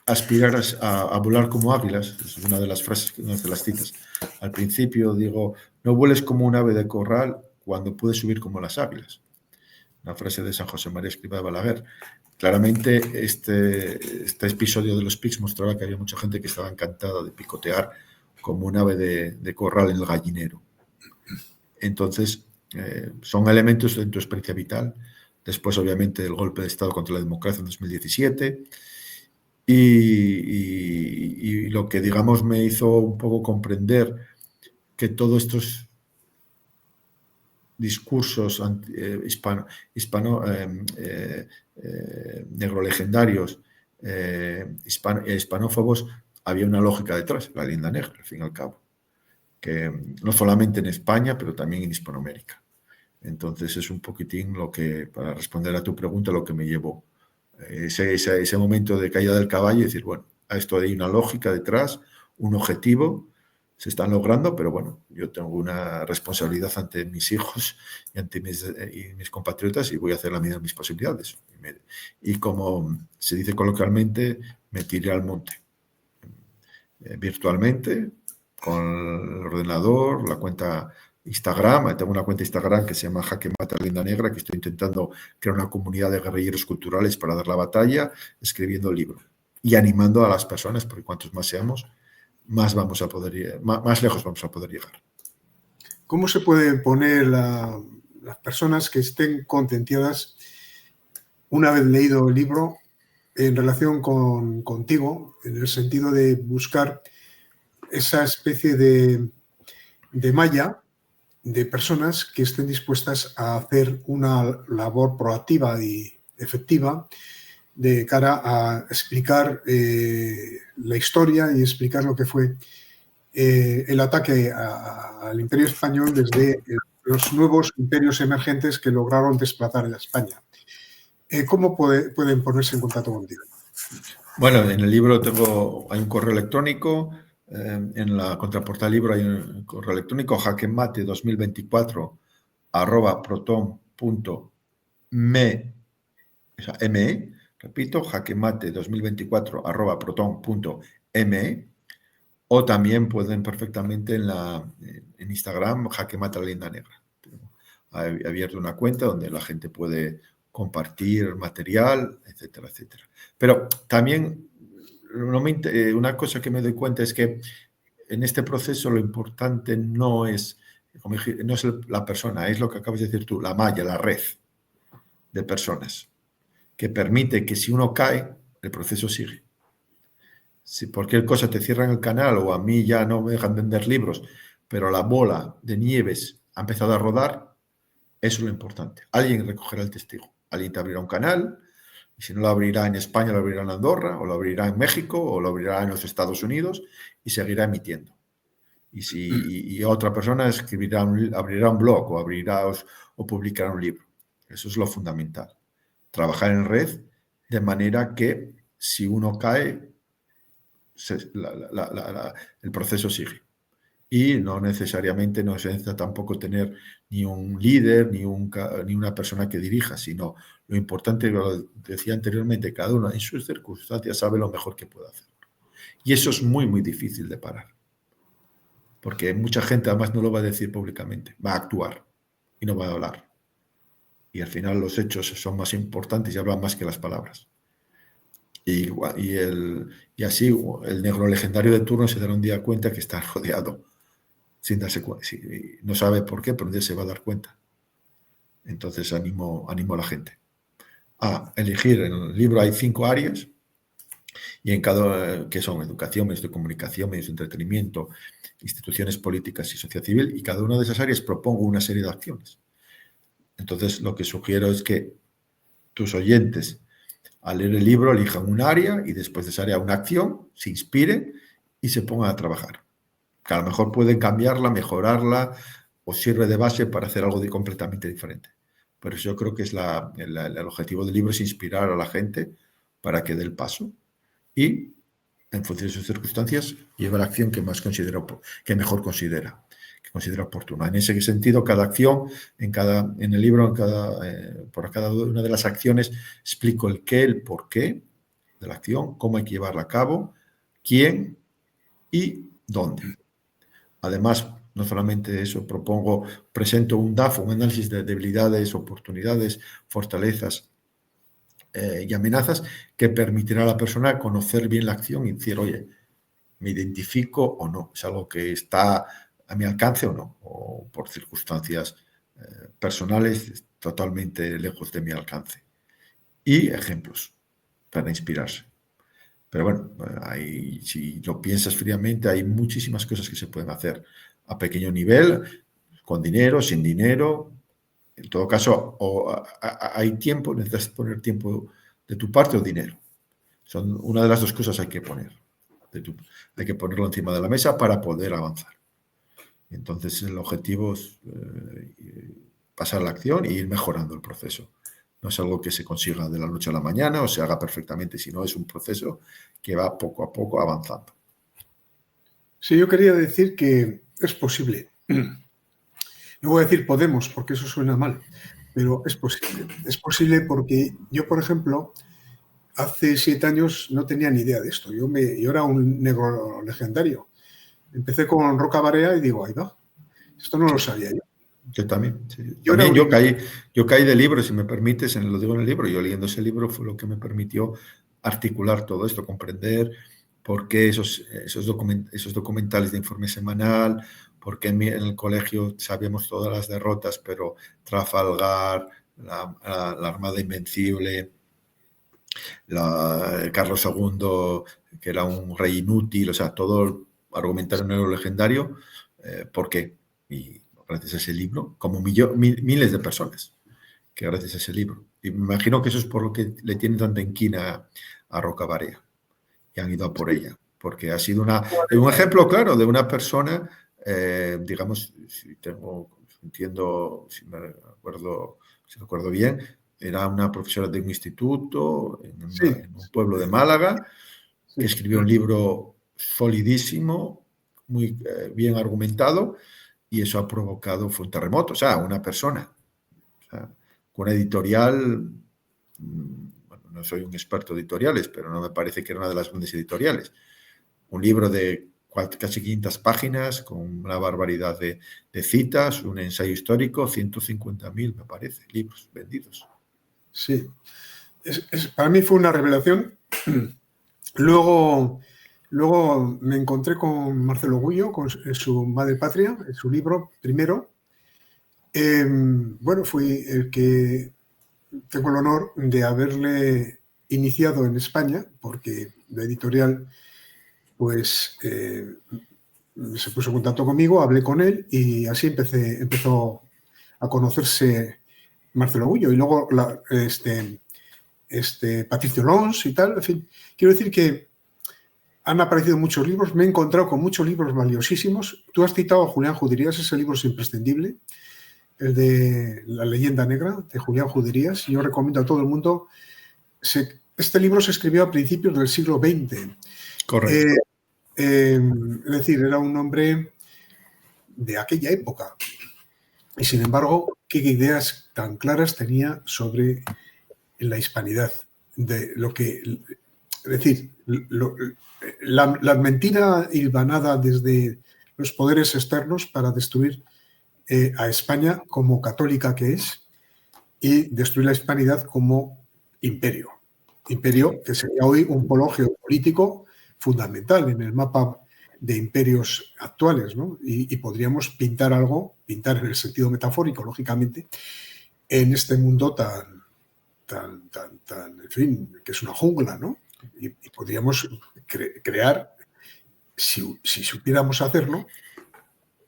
aspirar a volar como águilas. Es una de las frases, una de las citas. Al principio digo, no vueles como un ave de corral cuando puedes subir como las águilas. Una frase de San José María Escrivá de Balaguer. Claramente este episodio de los pigs mostraba que había mucha gente que estaba encantada de picotear como un ave de corral en el gallinero. Entonces, son elementos de tu experiencia vital. Después, obviamente, el golpe de Estado contra la democracia en 2017 y lo que, digamos, me hizo un poco comprender que todos estos discursos negrolegendarios, hispanófobos, había una lógica detrás, la leyenda negra, al fin y al cabo, que no solamente en España, pero también en Hispanoamérica. Entonces es un poquitín lo que, para responder a tu pregunta, lo que me llevó. Ese momento de caída del caballo y decir, bueno, a esto hay una lógica detrás, un objetivo, se están logrando, pero bueno, yo tengo una responsabilidad ante mis hijos y ante mis compatriotas y voy a hacer la medida de mis posibilidades. Y como se dice coloquialmente, me tiré al monte. Virtualmente, con el ordenador, la cuenta Instagram, tengo una cuenta Instagram que se llama Jaque Mate Leyenda Negra, que estoy intentando crear una comunidad de guerrilleros culturales para dar la batalla, escribiendo el libro y animando a las personas, porque cuantos más seamos, más vamos a poder más lejos vamos a poder llegar. ¿Cómo se pueden poner las personas que estén contenteadas una vez leído el libro en relación contigo, en el sentido de buscar esa especie de malla de personas que estén dispuestas a hacer una labor proactiva y efectiva de cara a explicar la historia y explicar lo que fue el ataque al Imperio Español desde los nuevos imperios emergentes que lograron desplazar a España? ¿Cómo pueden ponerse en contacto contigo? Bueno, en el libro hay un correo electrónico, en la contraportada del libro hay un correo electrónico, jaquemate2024@proton.me, o sea, me, repito, jaquemate2024@proton.me, o también pueden perfectamente en Instagram, jaquemate Leyenda Negra. He abierto una cuenta donde la gente puede compartir material, etcétera, etcétera. Pero también una cosa que me doy cuenta es que en este proceso lo importante no es la persona, es lo que acabas de decir tú, la malla, la red de personas, que permite que si uno cae, el proceso sigue. Si por cualquier cosa te cierran el canal o a mí ya no me dejan vender libros, pero la bola de nieves ha empezado a rodar, eso es lo importante. Alguien recogerá el testigo. Alguien te abrirá un canal, y si no lo abrirá en España, lo abrirá en Andorra, o lo abrirá en México, o lo abrirá en los Estados Unidos, y seguirá emitiendo. Y otra persona abrirá un blog, o publicará un libro. Eso es lo fundamental. Trabajar en red de manera que si uno cae, el proceso sigue. Y no necesariamente no se necesita tampoco tener ni un líder ni una persona que dirija, sino lo importante, lo decía anteriormente, cada uno en sus circunstancias sabe lo mejor que puede hacer. Y eso es muy, muy difícil de parar. Porque mucha gente además no lo va a decir públicamente, va a actuar y no va a hablar. Y al final los hechos son más importantes y hablan más que las palabras. Y así el negro legendario de turno se dará un día cuenta que está rodeado sin darse cuenta. No sabe por qué, pero un día se va a dar cuenta. Entonces animo a la gente a elegir, en el libro hay 5 áreas, y en cada, que son educación, medios de comunicación, medios de entretenimiento, instituciones políticas y sociedad civil, y cada una de esas áreas propongo una serie de acciones. Entonces, lo que sugiero es que tus oyentes, al leer el libro, elijan un área y después de esa área una acción, se inspiren y se pongan a trabajar. Que a lo mejor pueden cambiarla, mejorarla o sirve de base para hacer algo completamente diferente. Pero yo creo que es el objetivo del libro es inspirar a la gente para que dé el paso y, en función de sus circunstancias, lleva la acción que mejor considera oportuna. En ese sentido, cada acción, en el libro, por cada una de las acciones, explico el qué, el por qué de la acción, cómo hay que llevarla a cabo, quién y dónde. Además, no solamente eso, presento un DAF, un análisis de debilidades, oportunidades, fortalezas y amenazas que permitirá a la persona conocer bien la acción y decir, oye, me identifico o no, es algo que está a mi alcance o no, o por circunstancias personales totalmente lejos de mi alcance. Y ejemplos para inspirarse. Pero bueno, si lo piensas fríamente, hay muchísimas cosas que se pueden hacer a pequeño nivel, con dinero, sin dinero. En todo caso, hay tiempo, necesitas poner tiempo de tu parte o dinero. Una de las dos cosas hay que poner. Hay que ponerlo encima de la mesa para poder avanzar. Entonces, el objetivo es pasar a la acción e ir mejorando el proceso. No es algo que se consiga de la noche a la mañana o se haga perfectamente, sino es un proceso que va poco a poco avanzando. Sí, yo quería decir que es posible. No voy a decir podemos, porque eso suena mal, pero es posible. Es posible porque yo, por ejemplo, hace 7 años no tenía ni idea de esto. Yo era un negro legendario. Empecé con Roca Barea y digo, ahí va. Esto no lo sabía yo. Yo también. Sí. Yo caí de libro, si me permites, lo digo en el libro. Yo leyendo ese libro fue lo que me permitió articular todo esto, comprender por qué esos documentales de informe semanal, por qué en el colegio sabíamos todas las derrotas, pero Trafalgar, la Armada Invencible, Carlos II, que era un rey inútil, o sea, todo el argumentario negro legendario, ¿por qué? Y gracias a ese libro, como miles de personas, que gracias a ese libro. Y me imagino que eso es por lo que le tienen tanta inquina a Roca Barea, y han ido a por ella, porque ha sido un ejemplo claro de una persona, digamos, si me acuerdo bien, era una profesora de un instituto en un pueblo de Málaga, que escribió un libro solidísimo, muy bien argumentado, y eso ha provocado, fue un terremoto, o sea, una persona, con una editorial, bueno, no soy un experto de editoriales, pero no me parece que era una de las grandes editoriales. Un libro de casi 500 páginas, con una barbaridad de citas, un ensayo histórico, 150.000, me parece, libros vendidos. Sí, para mí fue una revelación. Luego me encontré con Marcelo Gullo, con su Madre Patria, en su libro primero. Bueno, fui el que tengo el honor de haberle iniciado en España, porque la editorial pues se puso en contacto conmigo, hablé con él y así empezó a conocerse Marcelo Gullo y luego Patricio Lons y tal. En fin, quiero decir que han aparecido muchos libros, me he encontrado con muchos libros valiosísimos. Tú has citado a Julián Juderías, ese libro es imprescindible, el de La leyenda negra de Julián Juderías. Yo recomiendo a todo el mundo. Este libro se escribió a principios del siglo XX. Correcto. Es decir, era un hombre de aquella época. Y sin embargo, qué ideas tan claras tenía sobre la hispanidad, de lo que, es decir, la mentira hilvanada desde los poderes externos para destruir a España como católica que es y destruir la hispanidad como imperio. Imperio que sería hoy un polo geopolítico fundamental en el mapa de imperios actuales, ¿no? Y podríamos pintar en el sentido metafórico, lógicamente, en este mundo en fin, que es una jungla, ¿no? Y podríamos crear, si supiéramos hacerlo,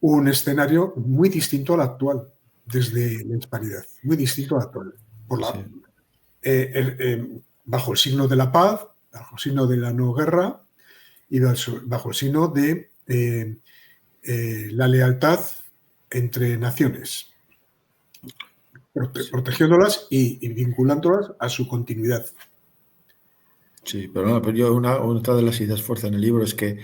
un escenario muy distinto al actual, desde la hispanidad, muy distinto al actual. Sí. Bajo el signo de la paz, bajo el signo de la no guerra y bajo el signo de la lealtad entre naciones, protegiéndolas y vinculándolas a su continuidad. Sí, pero yo otra de las ideas fuerza en el libro es que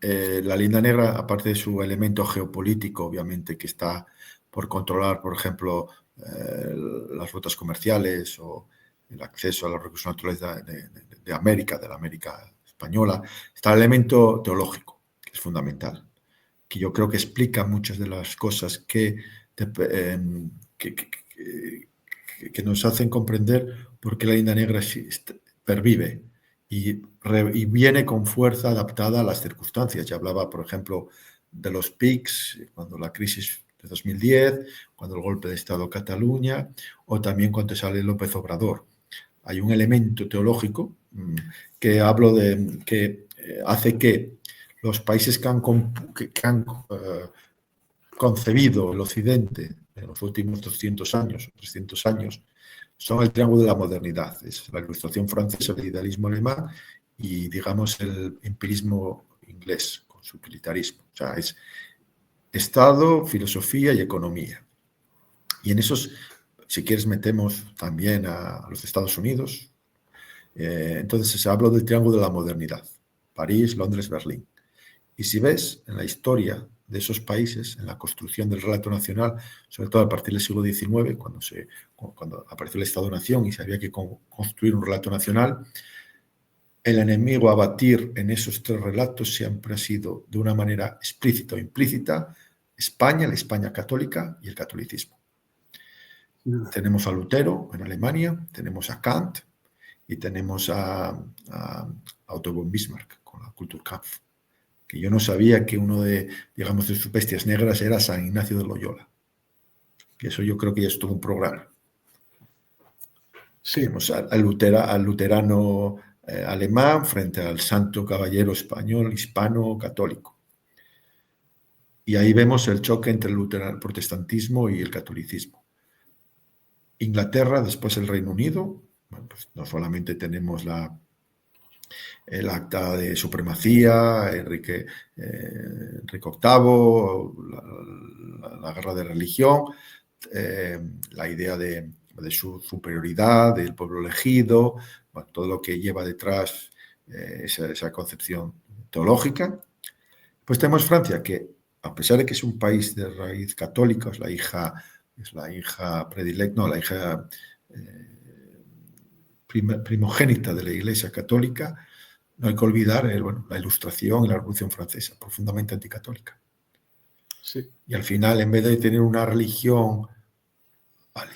la línea negra, aparte de su elemento geopolítico, obviamente, que está por controlar, por ejemplo, las rutas comerciales o el acceso a los recursos naturales de América, de la América española, está el elemento teológico, que es fundamental, que yo creo que explica muchas de las cosas que nos hacen comprender por qué la línea negra pervive y viene con fuerza adaptada a las circunstancias. Ya hablaba, por ejemplo, de los PICs, cuando la crisis de 2010, cuando el golpe de Estado de Cataluña, o también cuando sale López Obrador. Hay un elemento teológico que hace que los países que han concebido el Occidente en los últimos 200 años, 300 años, son el triángulo de la modernidad. Es la Ilustración francesa, el idealismo alemán y, digamos, el empirismo inglés, con su utilitarismo. O sea, es Estado, filosofía y economía. Y en esos, si quieres, metemos también a los Estados Unidos. Entonces se habla del triángulo de la modernidad. París, Londres, Berlín. Y si ves en la historia de esos países, en la construcción del relato nacional, sobre todo a partir del siglo XIX, cuando apareció el Estado-Nación y se había que construir un relato nacional, el enemigo a batir en esos tres relatos siempre ha sido, de una manera explícita o implícita, España, la España católica y el catolicismo. Tenemos a Lutero en Alemania, tenemos a Kant y tenemos a Otto von Bismarck con la Kulturkampf. Que yo no sabía que uno de sus bestias negras era San Ignacio de Loyola. Que eso yo creo que ya es todo un programa. Sí. Tenemos al luterano alemán frente al santo caballero español, hispano, católico. Y ahí vemos el choque entre el protestantismo y el catolicismo. Inglaterra, después el Reino Unido, bueno, pues no solamente tenemos el acta de supremacía, Enrique VIII, la guerra de religión, la idea de su superioridad, del pueblo elegido, bueno, todo lo que lleva detrás esa concepción teológica. Pues tenemos Francia, que a pesar de que es un país de raíz católica, es la hija predilecta, no, la hija primogénita de la Iglesia Católica, no hay que olvidar la Ilustración y la Revolución Francesa, profundamente anticatólica. Sí. Y al final, en vez de tener una religión al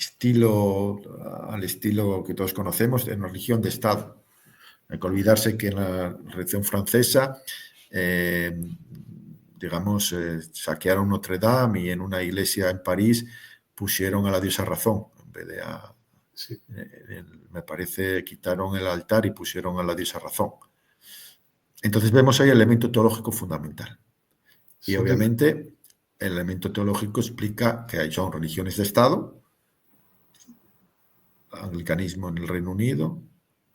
estilo que todos conocemos, de una religión de Estado, no hay que olvidarse que en la Revolución Francesa, saquearon Notre Dame y en una iglesia en París pusieron a la diosa Razón, en vez de sí. Me parece, quitaron el altar y pusieron a la diosa Razón. Entonces vemos ahí el elemento teológico fundamental. Y sí, obviamente el elemento teológico explica que son religiones de Estado, anglicanismo en el Reino Unido,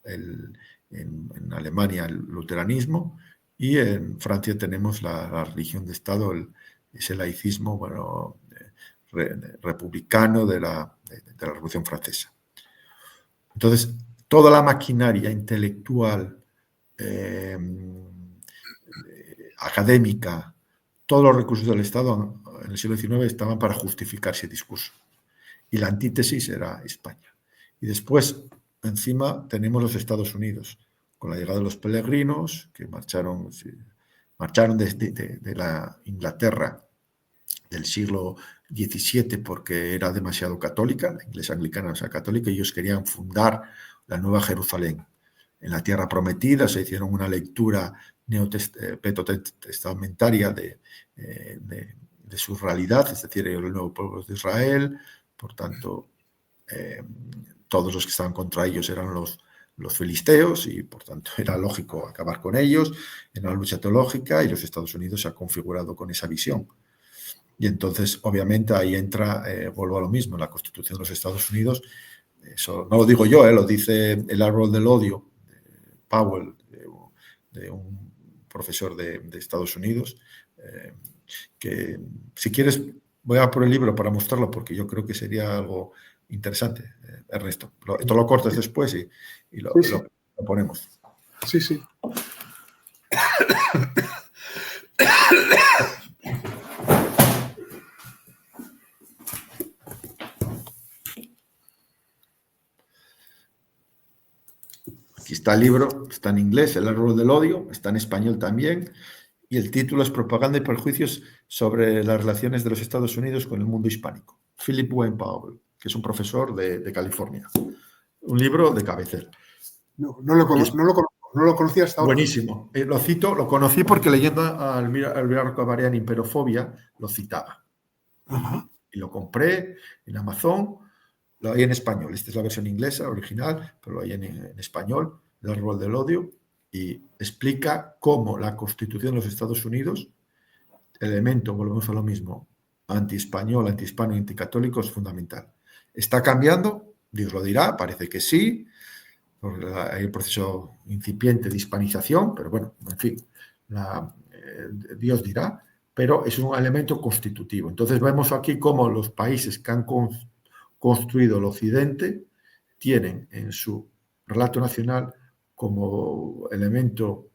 en Alemania el luteranismo, y en Francia tenemos la religión de Estado, ese laicismo republicano de la Revolución Francesa. Entonces, toda la maquinaria intelectual, académica, todos los recursos del Estado en el siglo XIX estaban para justificar ese discurso. Y la antítesis era España. Y después, encima, tenemos los Estados Unidos, con la llegada de los peregrinos, que marcharon de la Inglaterra del siglo XVII porque era demasiado católica, la iglesia anglicana no era católica, y ellos querían fundar la Nueva Jerusalén. En la Tierra Prometida se hicieron una lectura neotestamentaria de su realidad, es decir, el nuevo pueblo de Israel, por tanto, todos los que estaban contra ellos eran los filisteos y, por tanto, era lógico acabar con ellos en una lucha teológica, y los Estados Unidos se ha configurado con esa visión. Y entonces, obviamente, ahí entra, vuelvo a lo mismo, la Constitución de los Estados Unidos. Eso no lo digo yo, lo dice El árbol del odio, de Powell, de un profesor de Estados Unidos, que si quieres voy a por el libro para mostrarlo, porque yo creo que sería algo interesante, Ernesto. Esto lo cortas después y lo ponemos. Sí, sí. Aquí está el libro, está en inglés, El árbol del odio, está en español también, y el título es Propaganda y perjuicios sobre las relaciones de los Estados Unidos con el mundo hispánico. Philip Wayne Powell, que es un profesor de California. Un libro de cabecera. No lo conocía hasta ahora. Buenísimo. Lo cito, lo conocí porque leyendo a Alberto Cabarian Imperofobia lo citaba. Ajá. Y lo compré en Amazon, lo hay en español. Esta es la versión inglesa, original, pero lo hay en español, El árbol del odio, y explica cómo la Constitución de los Estados Unidos, elemento, volvemos a lo mismo, anti-español, anti-hispano y anticatólico, es fundamental. ¿Está cambiando? Dios lo dirá, parece que sí. Hay un proceso incipiente de hispanización, pero bueno, en fin, Dios dirá, pero es un elemento constitutivo. Entonces vemos aquí cómo los países que han construido el Occidente tienen en su relato nacional como elemento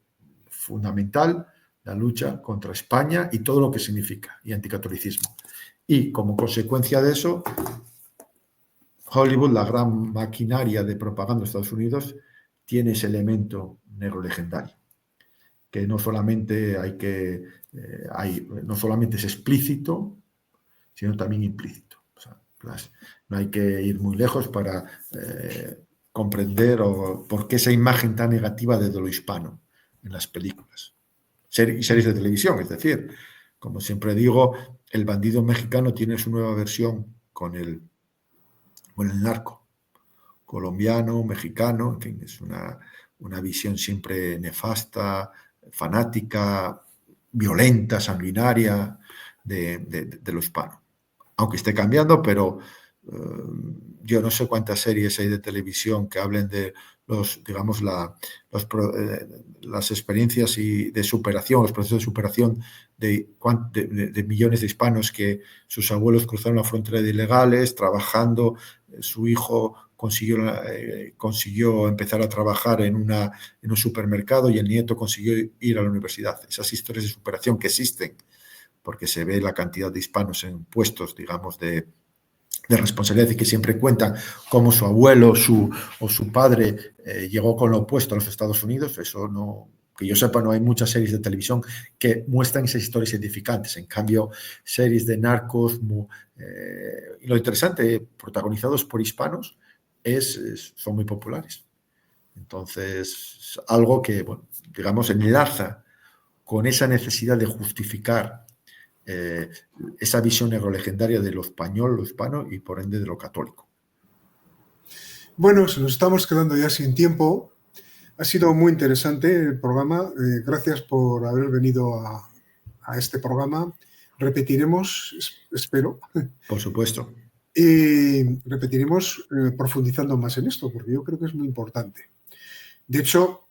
fundamental la lucha contra España y todo lo que significa, y anticatolicismo. Y como consecuencia de eso, Hollywood, la gran maquinaria de propaganda de Estados Unidos, tiene ese elemento negro legendario, que no solamente no solamente es explícito, sino también implícito. O sea, no hay que ir muy lejos para comprender por qué esa imagen tan negativa de lo hispano en las películas y series de televisión. Es decir, como siempre digo, el bandido mexicano tiene su nueva versión con el narco colombiano, mexicano, en fin, es una visión siempre nefasta, fanática, violenta, sanguinaria de lo hispano. Aunque esté cambiando, pero yo no sé cuántas series hay de televisión que hablen de digamos, las experiencias de superación, los procesos de superación de millones de hispanos que sus abuelos cruzaron la frontera de ilegales, trabajando, su hijo consiguió empezar a trabajar en un supermercado y el nieto consiguió ir a la universidad. Esas historias de superación que existen, porque se ve la cantidad de hispanos en puestos, digamos, de responsabilidad, y que siempre cuentan cómo su abuelo o su padre llegó con lo opuesto a los Estados Unidos. Eso no, que yo sepa, no hay muchas series de televisión que muestran esas historias edificantes. En cambio, series de narcos, y lo interesante, protagonizados por hispanos, son muy populares. Entonces, algo que, bueno, digamos, enlaza con esa necesidad de justificar esa visión negrolegendaria de lo español, lo hispano y por ende de lo católico. Bueno, se nos estamos quedando ya sin tiempo. Ha sido muy interesante el programa. Gracias por haber venido a este programa. Repetiremos, espero. Por supuesto. Y repetiremos profundizando más en esto, porque yo creo que es muy importante. De hecho,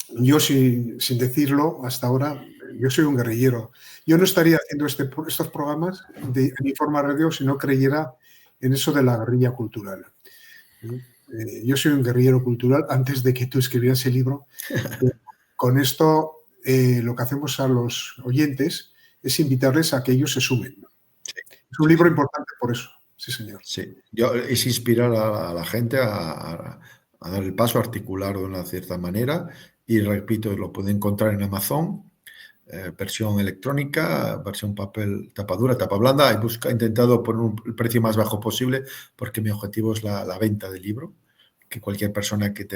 yo sin decirlo hasta ahora, yo soy un guerrillero. Yo no estaría haciendo estos programas de Informa Radio si no creyera en eso de la guerrilla cultural. Yo soy un guerrillero cultural antes de que tú escribieras el libro. Con esto, lo que hacemos a los oyentes es invitarles a que ellos se sumen. Sí. Es un libro importante por eso. Sí, señor. Sí, es inspirar a la gente a dar el paso, a articular de una cierta manera. Y repito, lo pueden encontrar en Amazon, versión electrónica, versión papel, tapa dura, tapa blanda. He intentado poner el precio más bajo posible porque mi objetivo es la venta del libro, que cualquier persona que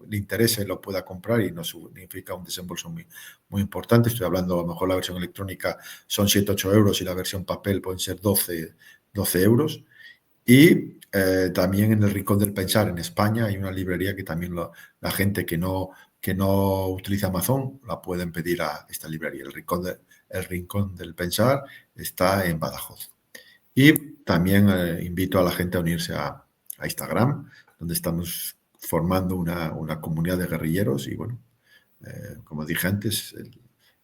le interese lo pueda comprar y no significa un desembolso muy importante. Estoy hablando, a lo mejor la versión electrónica son 7-8 euros y la versión papel pueden ser 12 euros. Y también en el Rincón del Pensar en España hay una librería que también la gente que no utiliza Amazon la pueden pedir a esta librería. El Rincón del Pensar está en Badajoz. Y también invito a la gente a unirse a Instagram, donde estamos formando una comunidad de guerrilleros y bueno, como dije antes,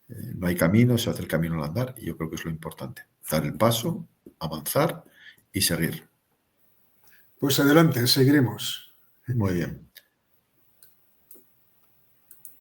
no hay camino, se hace el camino al andar y yo creo que es lo importante, dar el paso, avanzar y seguir. Pues adelante, seguiremos. Muy bien.